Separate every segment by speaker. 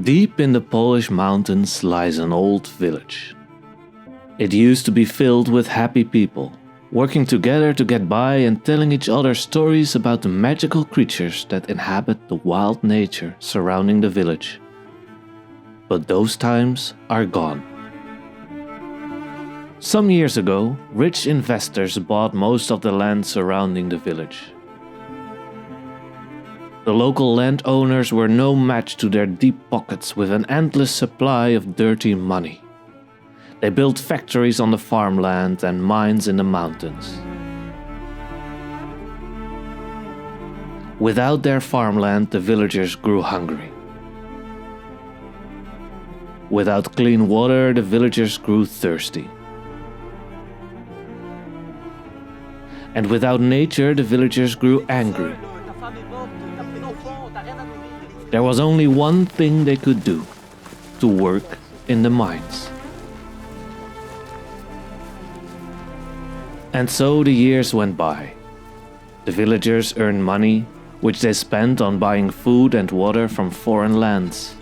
Speaker 1: Deep in the Polish mountains lies an old village. It used to be filled with happy people, working together to get by and telling each other stories about the magical creatures that inhabit the wild nature surrounding the village. But those times are gone. Some years ago, rich investors bought most of the land surrounding the village. The local landowners were no match to their deep pockets with an endless supply of dirty money. They built factories on the farmland and mines in the mountains. Without their farmland, the villagers grew hungry. Without clean water, the villagers grew thirsty. And without nature, the villagers grew angry. There was only one thing they could do: to work in the mines. And so the years went by. The villagers earned money, which they spent on buying food and water from foreign lands.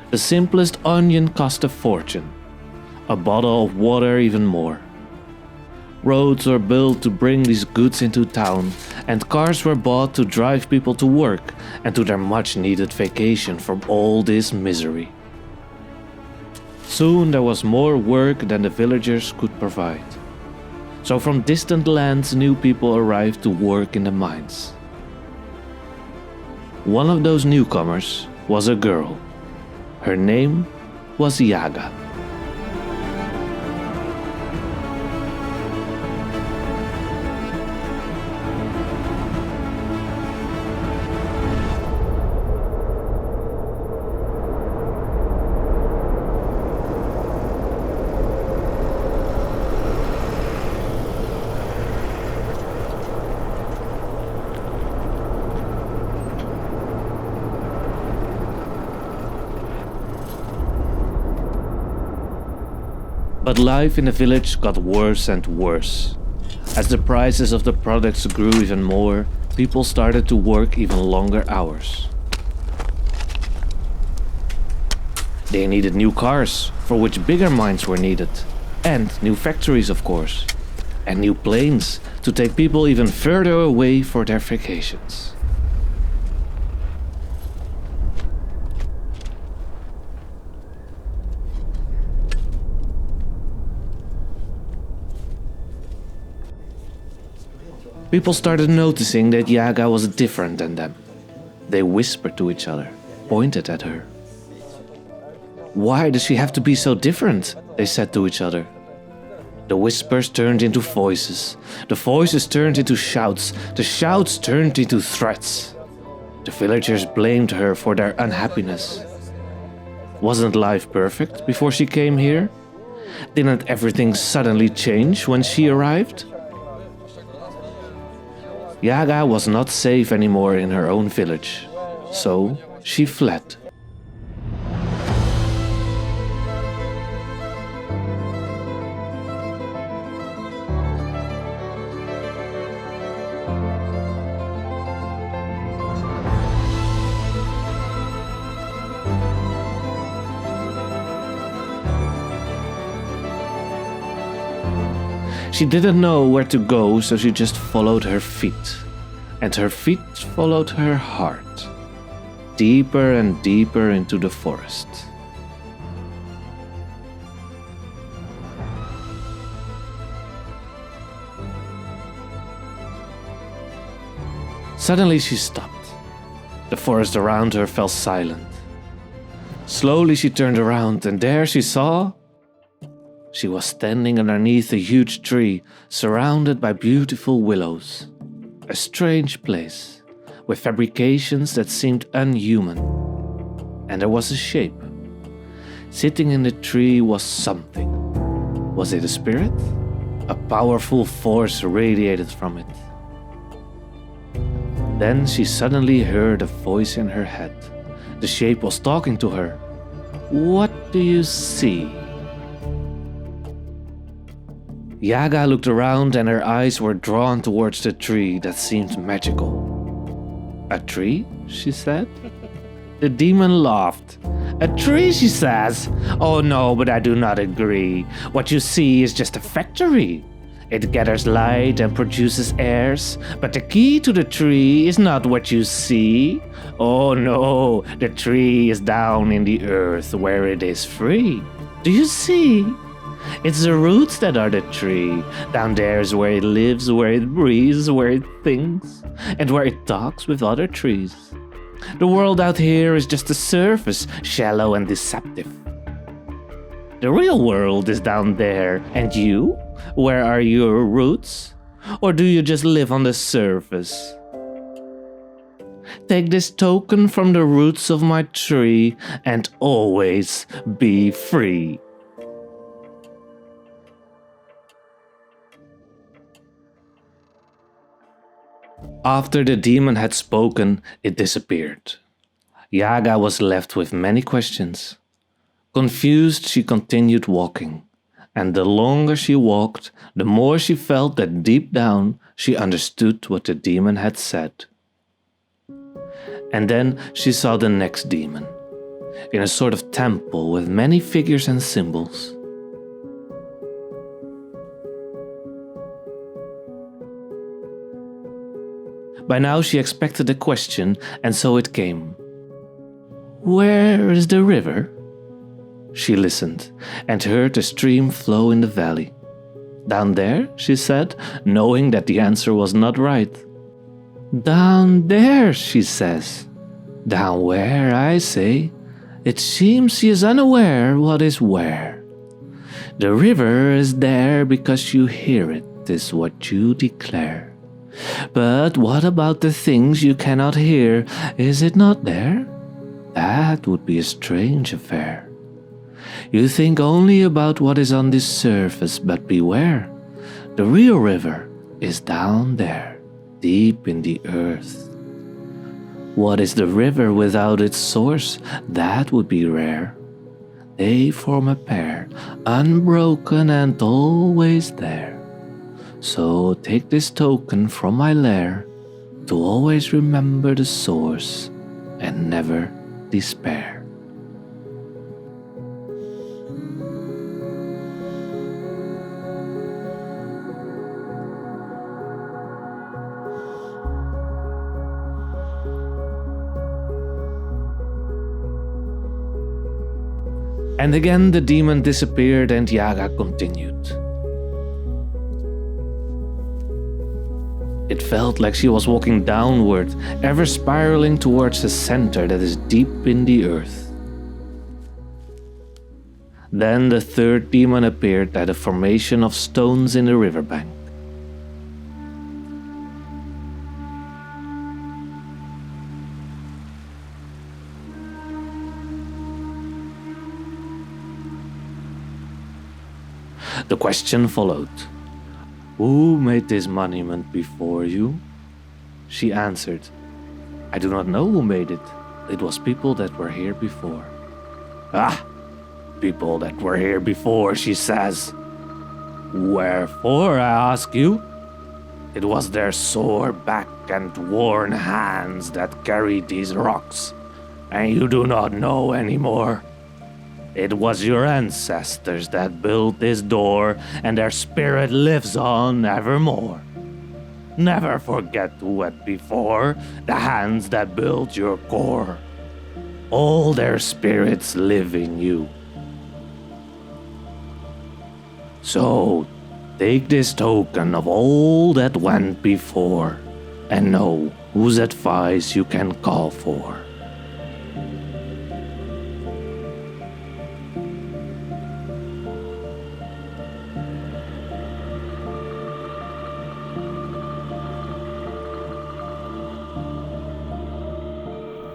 Speaker 1: The simplest onion cost a fortune, a bottle of water even more. Roads were built to bring these goods into town, and cars were bought to drive people to work and to their much-needed vacation from all this misery. Soon there was more work than the villagers could provide. So from distant lands, new people arrived to work in the mines. One of those newcomers was a girl. Her name was Jaga. But life in the village got worse and worse. As the prices of the products grew even more, people started to work even longer hours. They needed new cars, for which bigger mines were needed, and new factories, of course, and new planes to take people even further away for their vacations. People started noticing that Jaga was different than them. They whispered to each other, pointed at her. "Why does she have to be so different?" they said to each other. The whispers turned into voices. The voices turned into shouts. The shouts turned into threats. The villagers blamed her for their unhappiness. Wasn't life perfect before she came here? Didn't everything suddenly change when she arrived? Jaga was not safe anymore in her own village, so she fled. She didn't know where to go, so she just followed her feet. And her feet followed her heart, deeper and deeper into the forest. Suddenly she stopped. The forest around her fell silent. Slowly she turned around, and there she saw... She was standing underneath a huge tree, surrounded by beautiful willows. A strange place, with fabrications that seemed unhuman. And there was a shape. Sitting in the tree was something. Was it a spirit? A powerful force radiated from it. Then she suddenly heard a voice in her head. The shape was talking to her. "What do you see?" Yaga looked around and her eyes were drawn towards the tree that seemed magical. "A tree?" she said. The demon laughed. "A tree," she says. "Oh no, but I do not agree. What you see is just a factory. It gathers light and produces airs, but the key to the tree is not what you see. Oh no, the tree is down in the earth where it is free. Do you see? It's the roots that are the tree. Down there is where it lives, where it breathes, where it thinks, and where it talks with other trees. The world out here is just the surface, shallow and deceptive. The real world is down there, and you? Where are your roots? Or do you just live on the surface? Take this token from the roots of my tree and always be free." After the demon had spoken, it disappeared. Yaga was left with many questions. Confused, she continued walking, and the longer she walked, the more she felt that deep down she understood what the demon had said. And then she saw the next demon, in a sort of temple with many figures and symbols. By now she expected a question, and so it came. "Where is the river?" She listened and heard the stream flow in the valley. "Down there?" she said, knowing that the answer was not right. "Down there," she says. "Down where, I say. It seems she is unaware what is where. The river is there because you hear it, is what you declare. But what about the things you cannot hear? Is it not there? That would be a strange affair. You think only about what is on this surface, but beware. The real river is down there, deep in the earth. What is the river without its source? That would be rare. They form a pair, unbroken and always there. So take this token from my lair to always remember the source and never despair." And again the demon disappeared and Yaga continued. It felt like she was walking downward, ever spiraling towards the center that is deep in the earth. Then the third demon appeared at a formation of stones in the riverbank. The question followed. "Who made this monument before you?" She answered, "I do not know who made it. It was people that were here before." "Ah, people that were here before," she says. "Wherefore, I ask you? It was their sore back and worn hands that carried these rocks, and you do not know anymore. It was your ancestors that built this door, and their spirit lives on evermore. Never forget who went before, the hands that built your core. All their spirits live in you. So, take this token of all that went before, and know whose advice you can call for."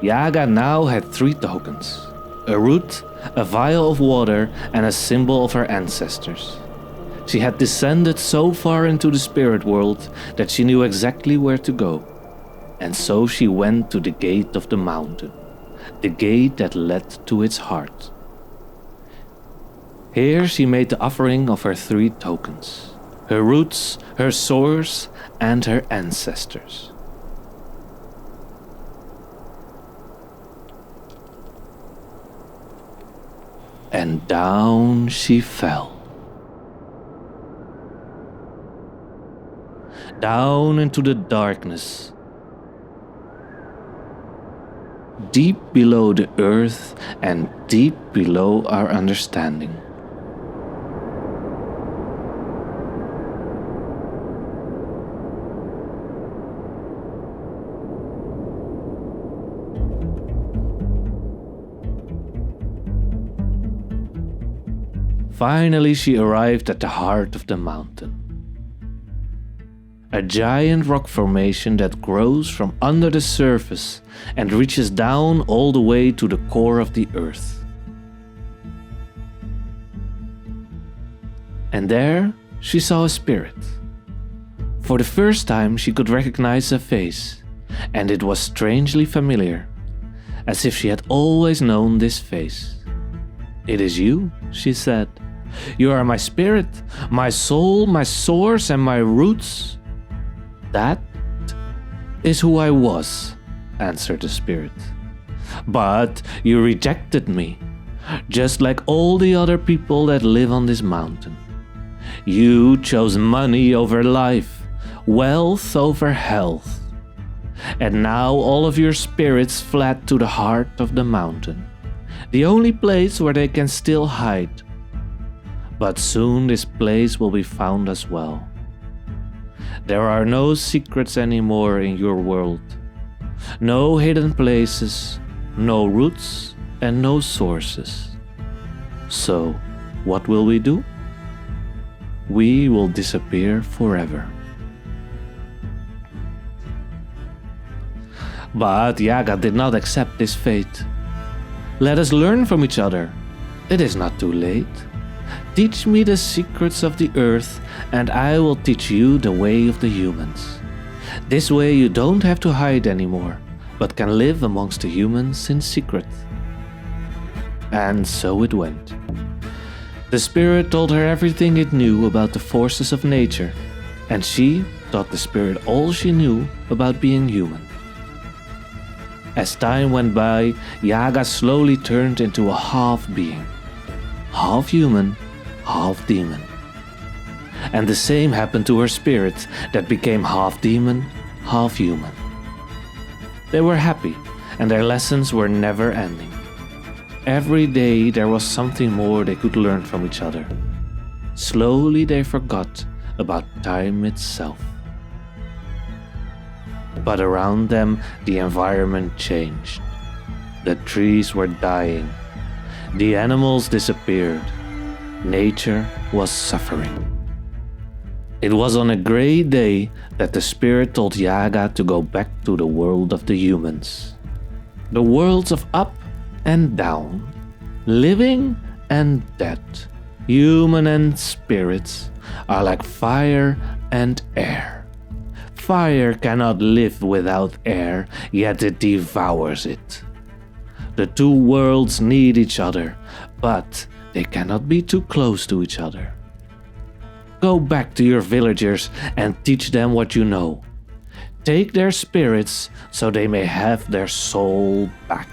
Speaker 1: Yaga now had 3 tokens: a root, a vial of water, and a symbol of her ancestors. She had descended so far into the spirit world that she knew exactly where to go, and so she went to the gate of the mountain, the gate that led to its heart. Here she made the offering of her 3 tokens. her roots, her source, and her ancestors. And down she fell. Down into the darkness, deep below the earth and deep below our understanding. Finally, she arrived at the heart of the mountain. A giant rock formation that grows from under the surface and reaches down all the way to the core of the earth. And there she saw a spirit. For the first time she could recognize a face, and it was strangely familiar, as if she had always known this face. "It is you," she said. "You are my spirit, my soul, my source, and my roots." "That is who I was," answered the spirit. "But you rejected me, just like all the other people that live on this mountain. You chose money over life, wealth over health. And now all of your spirits fled to the heart of the mountain, the only place where they can still hide. But soon this place will be found as well. There are no secrets anymore in your world, no hidden places, no roots, and no sources. So, what will we do? We will disappear forever." But Jaga did not accept this fate. "Let us learn from each other. It is not too late. Teach me the secrets of the earth, and I will teach you the way of the humans. This way you don't have to hide anymore, but can live amongst the humans in secret." And so it went. The spirit told her everything it knew about the forces of nature, and she taught the spirit all she knew about being human. As time went by, Jaga slowly turned into a half-being, half human, half demon. And the same happened to her spirit that became half demon, half human. They were happy, and their lessons were never ending. Every day there was something more they could learn from each other. Slowly they forgot about time itself. But around them the environment changed. The trees were dying. The animals disappeared. Nature was suffering. It was on a grey day that the spirit told Jaga to go back to the world of the humans. The worlds of up and down, living and dead, human and spirits, are like fire and air. Fire cannot live without air, yet it devours it. The two worlds need each other, but they cannot be too close to each other. Go back to your villagers and teach them what you know. Take their spirits so they may have their soul back.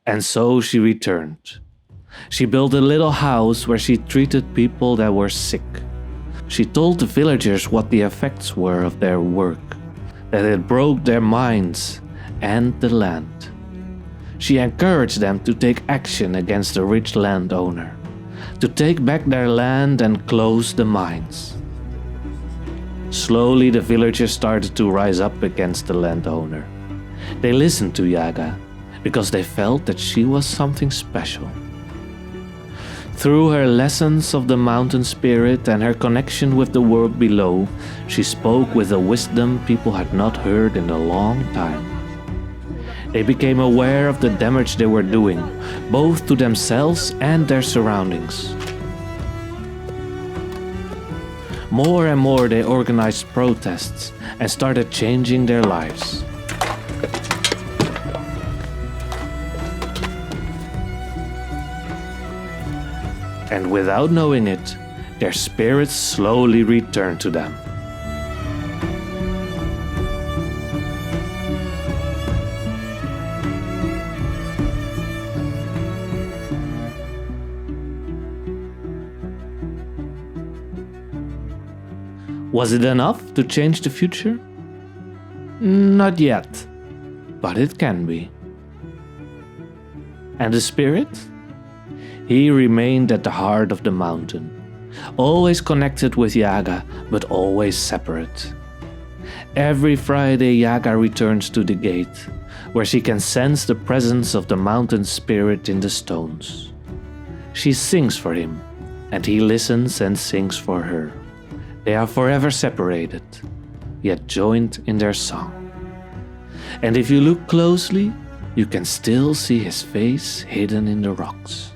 Speaker 1: And so she returned. She built a little house where she treated people that were sick. She told the villagers what the effects were of their work, that it broke their minds and the land. She encouraged them to take action against the rich landowner, to take back their land and close the mines. Slowly the villagers started to rise up against the landowner. They listened to Jaga because they felt that she was something special. Through her lessons of the mountain spirit and her connection with the world below, she spoke with a wisdom people had not heard in a long time. They became aware of the damage they were doing, both to themselves and their surroundings. More and more they organized protests and started changing their lives. And without knowing it, their spirits slowly returned to them. Was it enough to change the future? Not yet, but it can be. And the spirit? He remained at the heart of the mountain, always connected with Jaga, but always separate. Every Friday Jaga returns to the gate, where she can sense the presence of the mountain spirit in the stones. She sings for him, and he listens and sings for her. They are forever separated, yet joined in their song. And if you look closely, you can still see his face hidden in the rocks.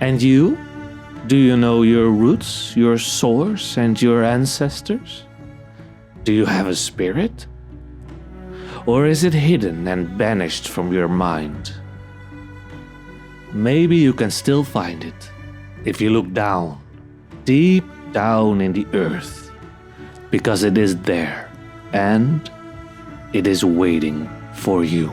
Speaker 1: And you? Do you know your roots, your source, and your ancestors? Do you have a spirit? Or is it hidden and banished from your mind? Maybe you can still find it if you look down, deep down in the earth, because it is there and it is waiting for you.